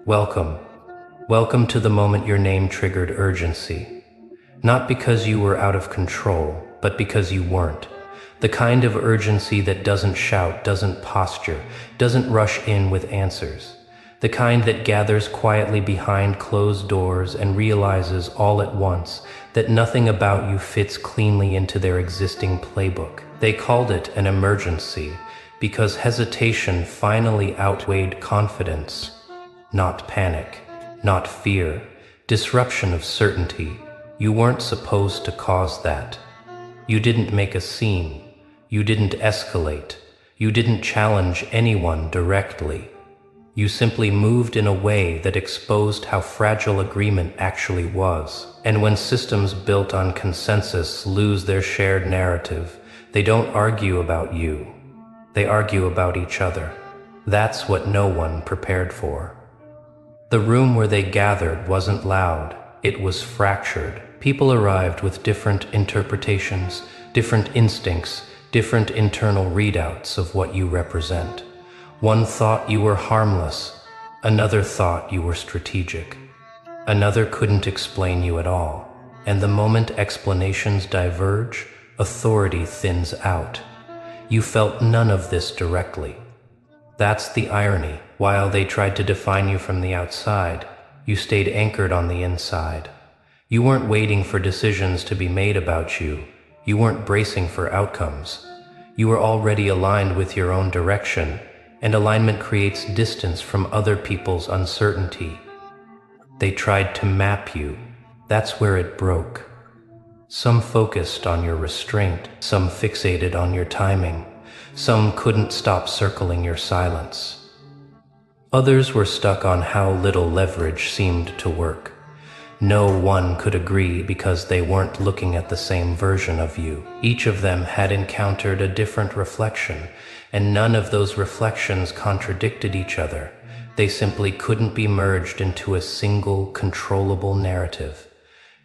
Welcome. Welcome to the moment your name triggered urgency. Not because you were out of control, but because you weren't. The kind of urgency that doesn't shout, doesn't posture, doesn't rush in with answers. The kind that gathers quietly behind closed doors and realizes all at once that nothing about you fits cleanly into their existing playbook. They called it an emergency because hesitation finally outweighed confidence. Not panic, not fear, disruption of certainty. You weren't supposed to cause that. You didn't make a scene. You didn't escalate. You didn't challenge anyone directly. You simply moved in a way that exposed how fragile agreement actually was. And when systems built on consensus lose their shared narrative, they don't argue about you. They argue about each other. That's what no one prepared for. The room where they gathered wasn't loud, it was fractured. People arrived with different interpretations, different instincts, different internal readouts of what you represent. One thought you were harmless, another thought you were strategic. Another couldn't explain you at all. And the moment explanations diverge, authority thins out. You felt none of this directly. That's the irony. While they tried to define you from the outside, you stayed anchored on the inside. You weren't waiting for decisions to be made about you. You weren't bracing for outcomes. You were already aligned with your own direction, and alignment creates distance from other people's uncertainty. They tried to map you. That's where it broke. Some focused on your restraint, some fixated on your timing. Some couldn't stop circling your silence. Others were stuck on how little leverage seemed to work. No one could agree because they weren't looking at the same version of you. Each of them had encountered a different reflection, and none of those reflections contradicted each other. They simply couldn't be merged into a single, controllable narrative.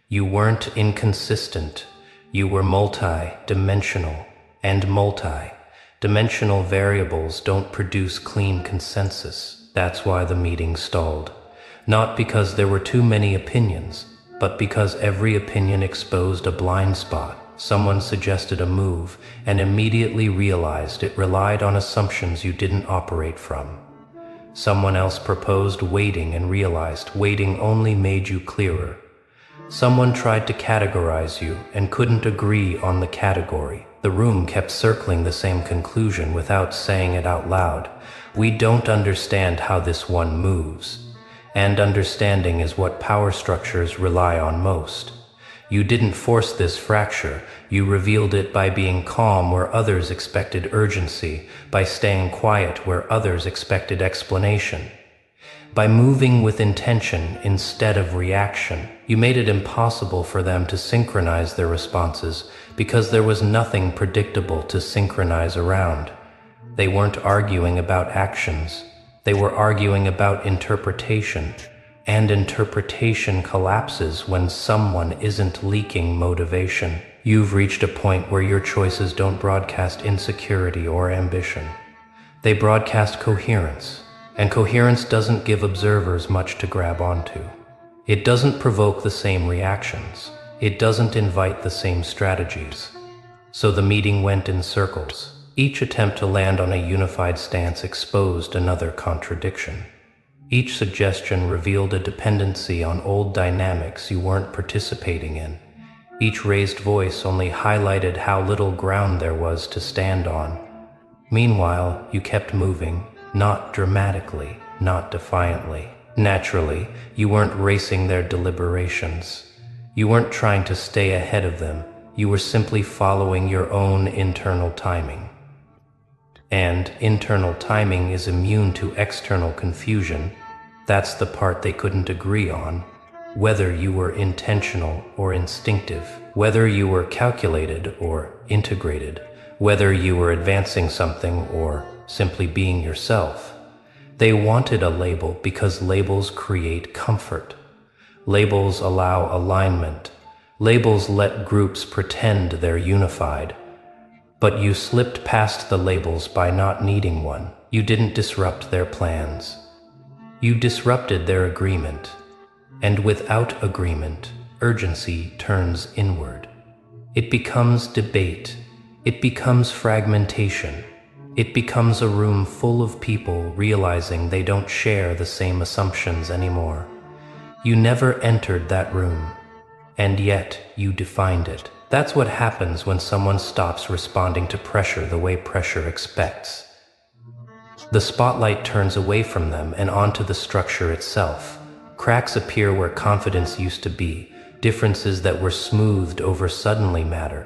You weren't inconsistent. You were multi-dimensional, and multi-dimensional variables don't produce clean consensus. That's why the meeting stalled. Not because there were too many opinions, but because every opinion exposed a blind spot. Someone suggested a move and immediately realized it relied on assumptions you didn't operate from. Someone else proposed waiting and realized waiting only made you clearer. Someone tried to categorize you and couldn't agree on the category. The room kept circling the same conclusion without saying it out loud. We don't understand how this one moves. And understanding is what power structures rely on most. You didn't force this fracture, you revealed it by being calm where others expected urgency, by staying quiet where others expected explanation. By moving with intention instead of reaction, you made it impossible for them to synchronize their responses because there was nothing predictable to synchronize around. They weren't arguing about actions. They were arguing about interpretation, and interpretation collapses when someone isn't leaking motivation. You've reached a point where your choices don't broadcast insecurity or ambition. They broadcast coherence, and coherence doesn't give observers much to grab onto. It doesn't provoke the same reactions. It doesn't invite the same strategies. So the meeting went in circles. Each attempt to land on a unified stance exposed another contradiction. Each suggestion revealed a dependency on old dynamics you weren't participating in. Each raised voice only highlighted how little ground there was to stand on. Meanwhile, you kept moving, not dramatically, not defiantly. Naturally, you weren't racing their deliberations. You weren't trying to stay ahead of them. You were simply following your own internal timing. And internal timing is immune to external confusion. That's the part they couldn't agree on. Whether you were intentional or instinctive, whether you were calculated or integrated, whether you were advancing something or simply being yourself. They wanted a label because labels create comfort. Labels allow alignment. Labels let groups pretend they're unified. But you slipped past the labels by not needing one. You didn't disrupt their plans. You disrupted their agreement. And without agreement, urgency turns inward. It becomes debate. It becomes fragmentation. It becomes a room full of people realizing they don't share the same assumptions anymore. You never entered that room, and yet you defined it. That's what happens when someone stops responding to pressure the way pressure expects. The spotlight turns away from them and onto the structure itself. Cracks appear where confidence used to be. Differences that were smoothed over suddenly matter.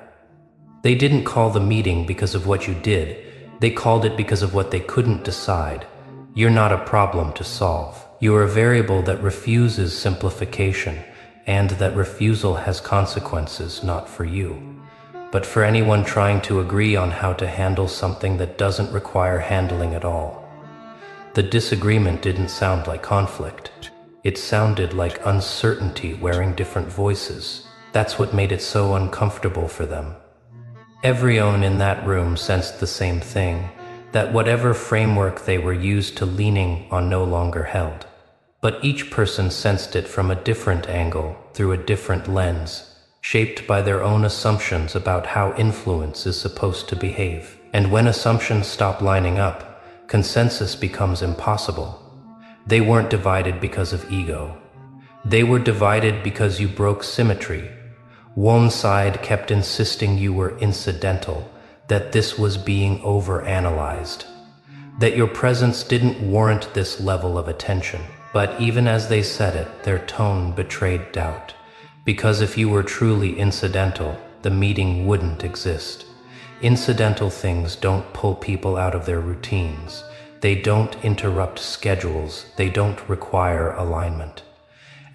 They didn't call the meeting because of what you did. They called it because of what they couldn't decide. You're not a problem to solve. You're a variable that refuses simplification, and that refusal has consequences not for you, but for anyone trying to agree on how to handle something that doesn't require handling at all. The disagreement didn't sound like conflict. It sounded like uncertainty wearing different voices. That's what made it so uncomfortable for them. Everyone in that room sensed the same thing, that whatever framework they were used to leaning on no longer held. But each person sensed it from a different angle, through a different lens, shaped by their own assumptions about how influence is supposed to behave. And when assumptions stop lining up, consensus becomes impossible. They weren't divided because of ego. They were divided because you broke symmetry. One side kept insisting you were incidental, that this was being overanalyzed, that your presence didn't warrant this level of attention. But even as they said it, their tone betrayed doubt. Because if you were truly incidental, the meeting wouldn't exist. Incidental things don't pull people out of their routines. They don't interrupt schedules. They don't require alignment.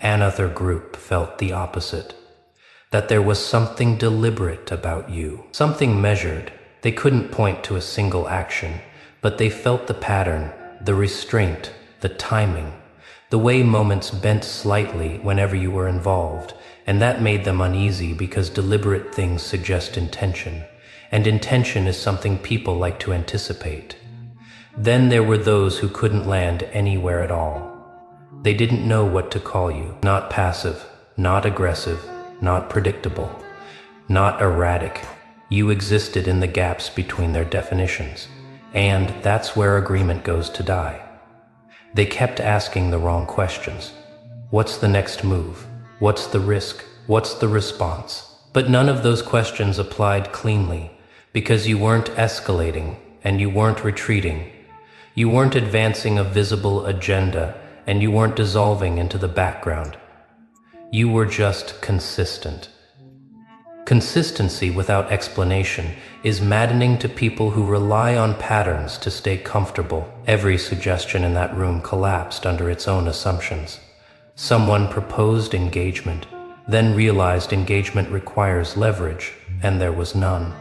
Another group felt the opposite. That there was something deliberate about you, something measured. They couldn't point to a single action, but they felt the pattern, the restraint, the timing, the way moments bent slightly whenever you were involved, and that made them uneasy because deliberate things suggest intention, and intention is something people like to anticipate. Then there were those who couldn't land anywhere at all. They didn't know what to call you. Not passive, not aggressive, not predictable, not erratic. You existed in the gaps between their definitions, and that's where agreement goes to die. They kept asking the wrong questions. What's the next move? What's the risk? What's the response? But none of those questions applied cleanly, because you weren't escalating and you weren't retreating. You weren't advancing a visible agenda and you weren't dissolving into the background. You were just consistent. Consistency without explanation is maddening to people who rely on patterns to stay comfortable. Every suggestion in that room collapsed under its own assumptions. Someone proposed engagement, then realized engagement requires leverage, and there was none.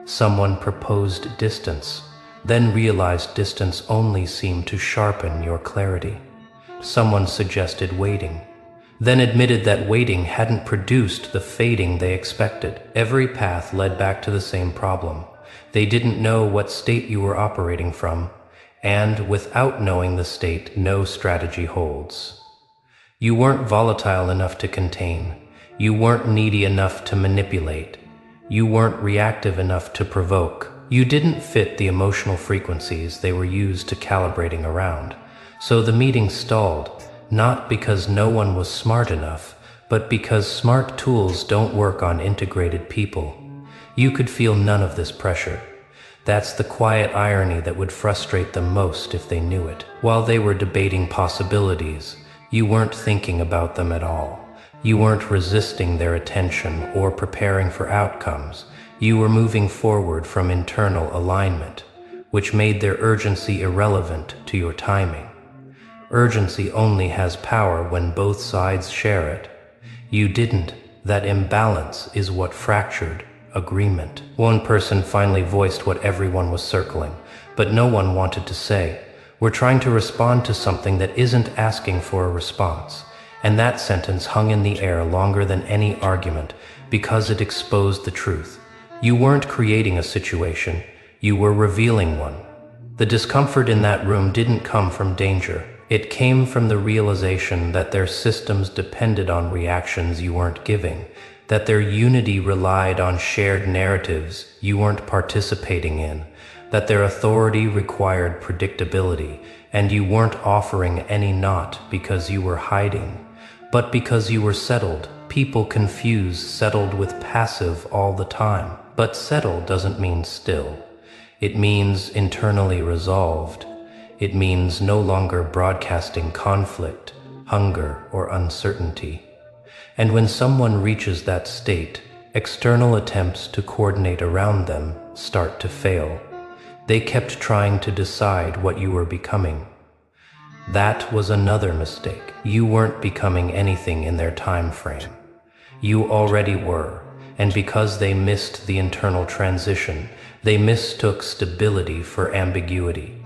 Someone proposed distance, then realized distance only seemed to sharpen your clarity. Someone suggested waiting, then admitted that waiting hadn't produced the fading they expected. Every path led back to the same problem. They didn't know what state you were operating from, and without knowing the state, no strategy holds. You weren't volatile enough to contain. You weren't needy enough to manipulate. You weren't reactive enough to provoke. You didn't fit the emotional frequencies they were used to calibrating around. So the meeting stalled. Not because no one was smart enough, but because smart tools don't work on integrated people. You could feel none of this pressure. That's the quiet irony that would frustrate them most if they knew it. While they were debating possibilities, you weren't thinking about them at all. You weren't resisting their attention or preparing for outcomes. You were moving forward from internal alignment, which made their urgency irrelevant to your timing. Urgency only has power when both sides share it. You didn't. That imbalance is what fractured agreement. One person finally voiced what everyone was circling, but no one wanted to say. We're trying to respond to something that isn't asking for a response. And that sentence hung in the air longer than any argument because it exposed the truth. You weren't creating a situation, you were revealing one. The discomfort in that room didn't come from danger. It came from the realization that their systems depended on reactions you weren't giving, that their unity relied on shared narratives you weren't participating in, that their authority required predictability, and you weren't offering any, not because you were hiding, but because you were settled. People confuse settled with passive all the time, but settled doesn't mean still. It means internally resolved. It means no longer broadcasting conflict, hunger, or uncertainty. And when someone reaches that state, external attempts to coordinate around them start to fail. They kept trying to decide what you were becoming. That was another mistake. You weren't becoming anything in their time frame. You already were, and because they missed the internal transition, they mistook stability for ambiguity.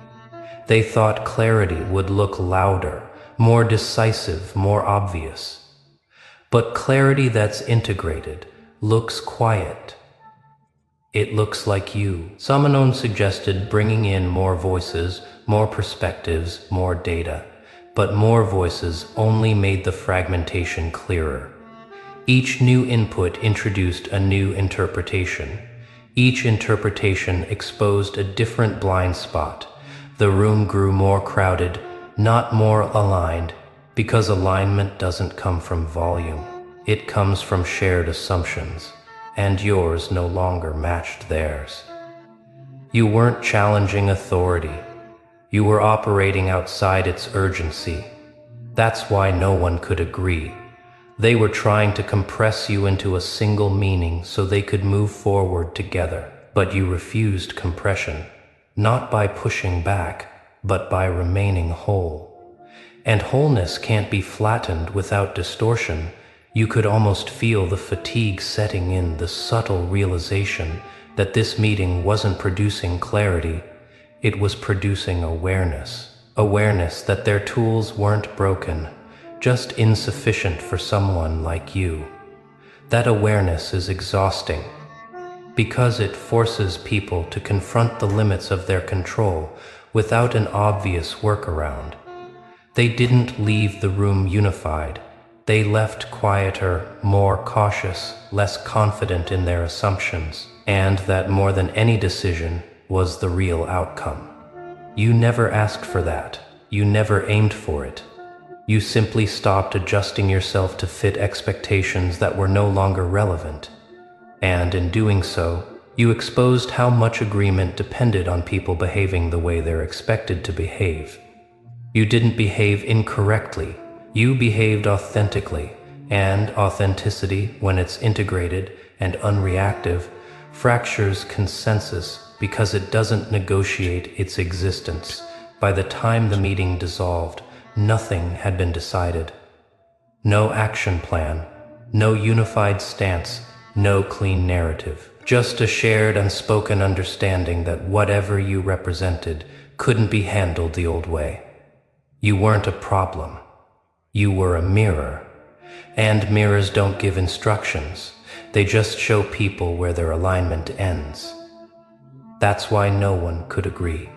They thought clarity would look louder, more decisive, more obvious. But clarity that's integrated looks quiet. It looks like you. Samanon suggested bringing in more voices, more perspectives, more data. But more voices only made the fragmentation clearer. Each new input introduced a new interpretation. Each interpretation exposed a different blind spot. The room grew more crowded, not more aligned, because alignment doesn't come from volume. It comes from shared assumptions, and yours no longer matched theirs. You weren't challenging authority. You were operating outside its urgency. That's why no one could agree. They were trying to compress you into a single meaning so they could move forward together. But you refused compression, not by pushing back, but by remaining whole. And wholeness can't be flattened without distortion. You could almost feel the fatigue setting in, the subtle realization that this meeting wasn't producing clarity, it was producing awareness. Awareness that their tools weren't broken, just insufficient for someone like you. That awareness is exhausting, because it forces people to confront the limits of their control without an obvious workaround. They didn't leave the room unified. They left quieter, more cautious, less confident in their assumptions, and that more than any decision was the real outcome. You never asked for that. You never aimed for it. You simply stopped adjusting yourself to fit expectations that were no longer relevant. And in doing so, you exposed how much agreement depended on people behaving the way they're expected to behave. You didn't behave incorrectly. You behaved authentically, and authenticity, when it's integrated and unreactive, fractures consensus because it doesn't negotiate its existence. By the time the meeting dissolved, nothing had been decided. No action plan, no unified stance, no clean narrative. Just a shared unspoken understanding that whatever you represented couldn't be handled the old way. You weren't a problem. You were a mirror. And mirrors don't give instructions. They just show people where their alignment ends. That's why no one could agree.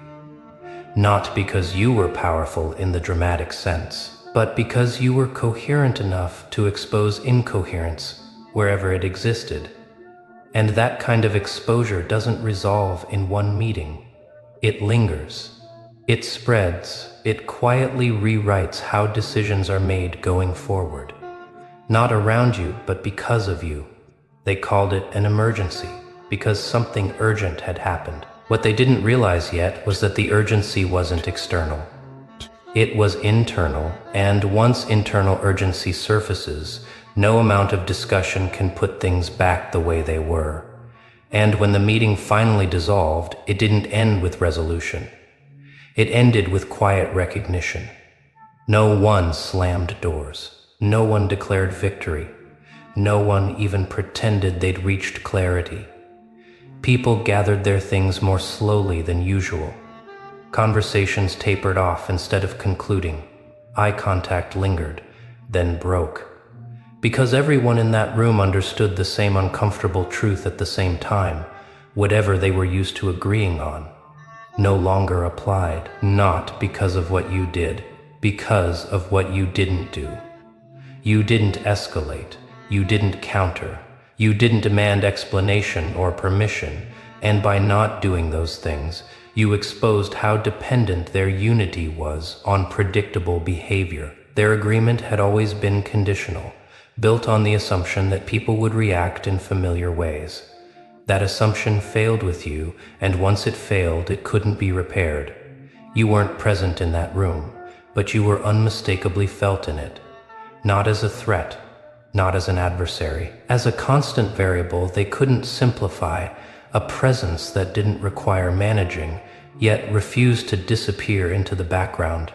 Not because you were powerful in the dramatic sense, but because you were coherent enough to expose incoherence wherever it existed. And that kind of exposure doesn't resolve in one meeting. It lingers. It spreads. It quietly rewrites how decisions are made going forward. Not around you, but because of you. They called it an emergency, because something urgent had happened. What they didn't realize yet was that the urgency wasn't external. It was internal, and once internal urgency surfaces, no amount of discussion can put things back the way they were. And when the meeting finally dissolved, it didn't end with resolution. It ended with quiet recognition. No one slammed doors. No one declared victory. No one even pretended they'd reached clarity. People gathered their things more slowly than usual. Conversations tapered off instead of concluding. Eye contact lingered, then broke. Because everyone in that room understood the same uncomfortable truth at the same time, whatever they were used to agreeing on no longer applied, not because of what you did, because of what you didn't do. You didn't escalate, you didn't counter, you didn't demand explanation or permission, and by not doing those things, you exposed how dependent their unity was on predictable behavior. Their agreement had always been conditional, built on the assumption that people would react in familiar ways. That assumption failed with you, and once it failed, it couldn't be repaired. You weren't present in that room, but you were unmistakably felt in it. Not as a threat, not as an adversary. As a constant variable they couldn't simplify, a presence that didn't require managing, yet refused to disappear into the background.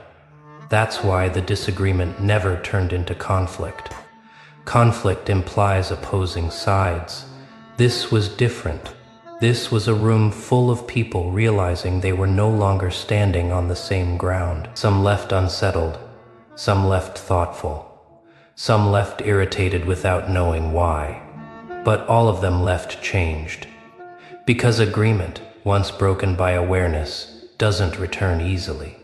That's why the disagreement never turned into conflict. Conflict implies opposing sides. This was different. This was a room full of people realizing they were no longer standing on the same ground. Some left unsettled, some left thoughtful, some left irritated without knowing why. But all of them left changed. Because agreement, once broken by awareness, doesn't return easily.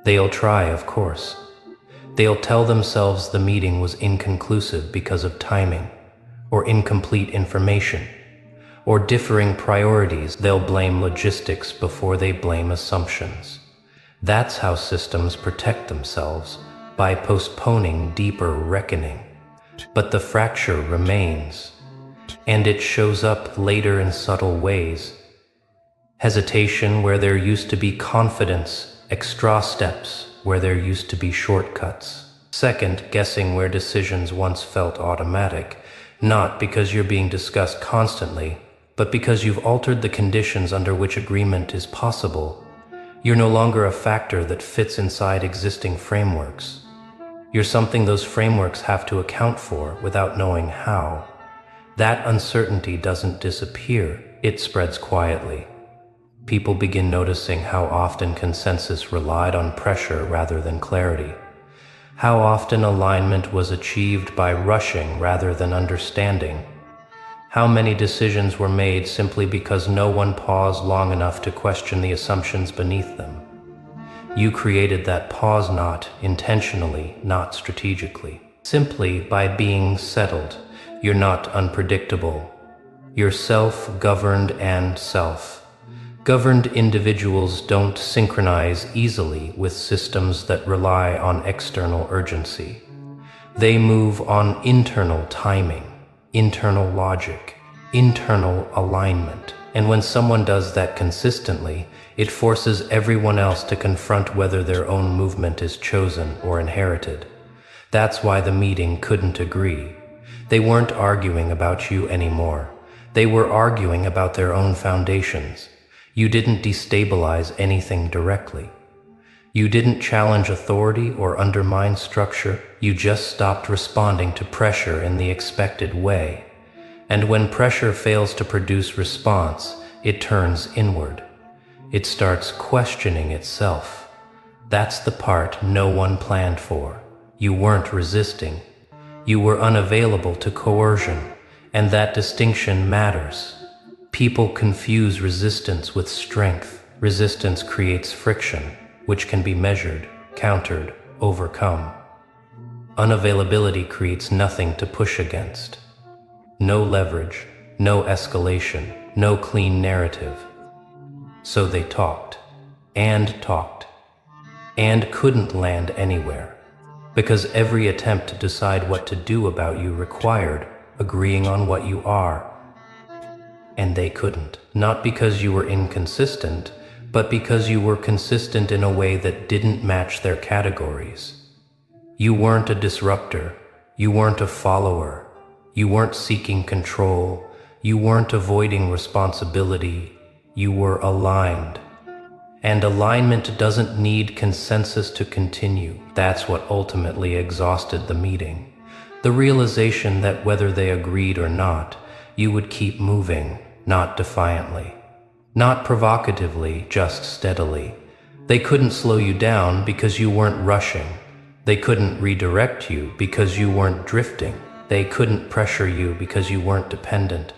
They'll try, of course. They'll tell themselves the meeting was inconclusive because of timing, or incomplete information, or differing priorities. They'll blame logistics before they blame assumptions. That's how systems protect themselves, by postponing deeper reckoning. But the fracture remains, and it shows up later in subtle ways. Hesitation where there used to be confidence, extra steps where there used to be shortcuts. Second guessing where decisions once felt automatic, not because you're being discussed constantly, but because you've altered the conditions under which agreement is possible. You're no longer a factor that fits inside existing frameworks. You're something those frameworks have to account for without knowing how. That uncertainty doesn't disappear, it spreads quietly. People begin noticing how often consensus relied on pressure rather than clarity. How often alignment was achieved by rushing rather than understanding. How many decisions were made simply because no one paused long enough to question the assumptions beneath them. You created that pause not intentionally, not strategically. Simply by being settled. You're not unpredictable. You're self-governed and self-governed individuals don't synchronize easily with systems that rely on external urgency. They move on internal timing, internal logic, internal alignment. And when someone does that consistently, it forces everyone else to confront whether their own movement is chosen or inherited. That's why the meeting couldn't agree. They weren't arguing about you anymore. They were arguing about their own foundations. You didn't destabilize anything directly. You didn't challenge authority or undermine structure. You just stopped responding to pressure in the expected way. And when pressure fails to produce response, it turns inward. It starts questioning itself. That's the part no one planned for. You weren't resisting. You were unavailable to coercion, and that distinction matters. People confuse resistance with strength. Resistance creates friction, which can be measured, countered, overcome. Unavailability creates nothing to push against. No leverage, no escalation, no clean narrative. So they talked, and couldn't land anywhere. Because every attempt to decide what to do about you required agreeing on what you are. And they couldn't. Not because you were inconsistent, but because you were consistent in a way that didn't match their categories. You weren't a disruptor. You weren't a follower. You weren't seeking control. You weren't avoiding responsibility. You were aligned. And alignment doesn't need consensus to continue. That's what ultimately exhausted the meeting. The realization that whether they agreed or not, you would keep moving, not defiantly, not provocatively, just steadily. They couldn't slow you down because you weren't rushing. They couldn't redirect you because you weren't drifting. They couldn't pressure you because you weren't dependent.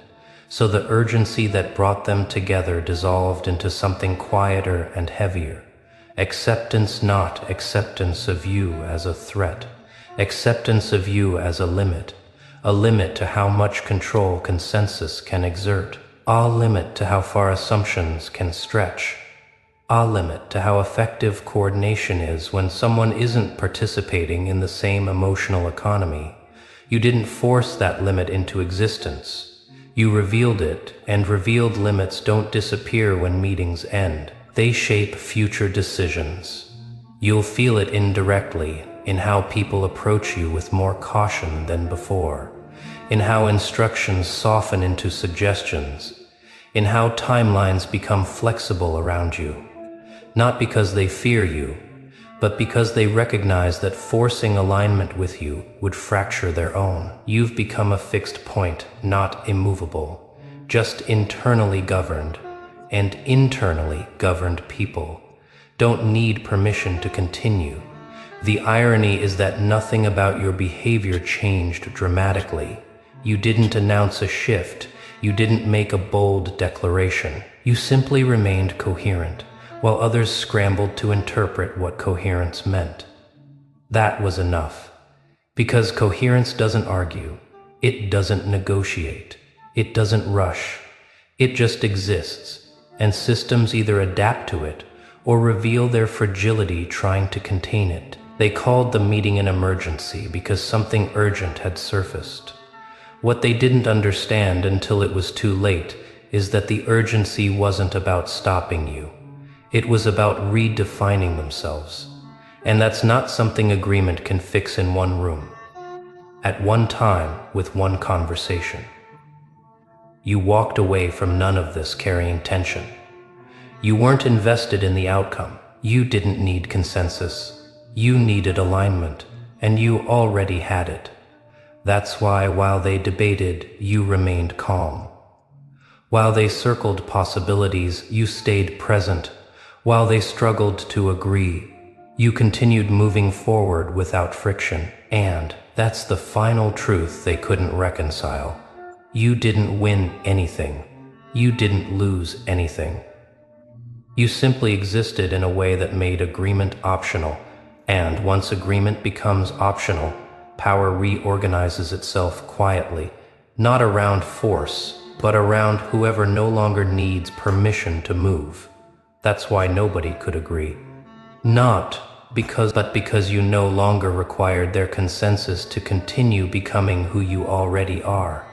So the urgency that brought them together dissolved into something quieter and heavier. Acceptance, not acceptance of you as a threat. Acceptance of you as a limit to how much control consensus can exert, a limit to how far assumptions can stretch, a limit to how effective coordination is when someone isn't participating in the same emotional economy. You didn't force that limit into existence. You revealed it, and revealed limits don't disappear when meetings end. They shape future decisions. You'll feel it indirectly in how people approach you with more caution than before, in how instructions soften into suggestions, in how timelines become flexible around you, not because they fear you, but because they recognize that forcing alignment with you would fracture their own. You've become a fixed point, not immovable, just internally governed, and internally governed people don't need permission to continue. The irony is that nothing about your behavior changed dramatically. You didn't announce a shift. You didn't make a bold declaration. You simply remained coherent, while others scrambled to interpret what coherence meant. That was enough. Because coherence doesn't argue. It doesn't negotiate. It doesn't rush. It just exists, and systems either adapt to it or reveal their fragility trying to contain it. They called the meeting an emergency because something urgent had surfaced. What they didn't understand until it was too late is that the urgency wasn't about stopping you. It was about redefining themselves. And that's not something agreement can fix in one room, at one time, with one conversation. You walked away from none of this carrying tension. You weren't invested in the outcome. You didn't need consensus. You needed alignment, and you already had it. That's why, while they debated, you remained calm. While they circled possibilities, you stayed present. While they struggled to agree, you continued moving forward without friction. And that's the final truth they couldn't reconcile. You didn't win anything. You didn't lose anything. You simply existed in a way that made agreement optional. And once agreement becomes optional, power reorganizes itself quietly, not around force, but around whoever no longer needs permission to move. That's why nobody could agree. But because you no longer required their consensus to continue becoming who you already are.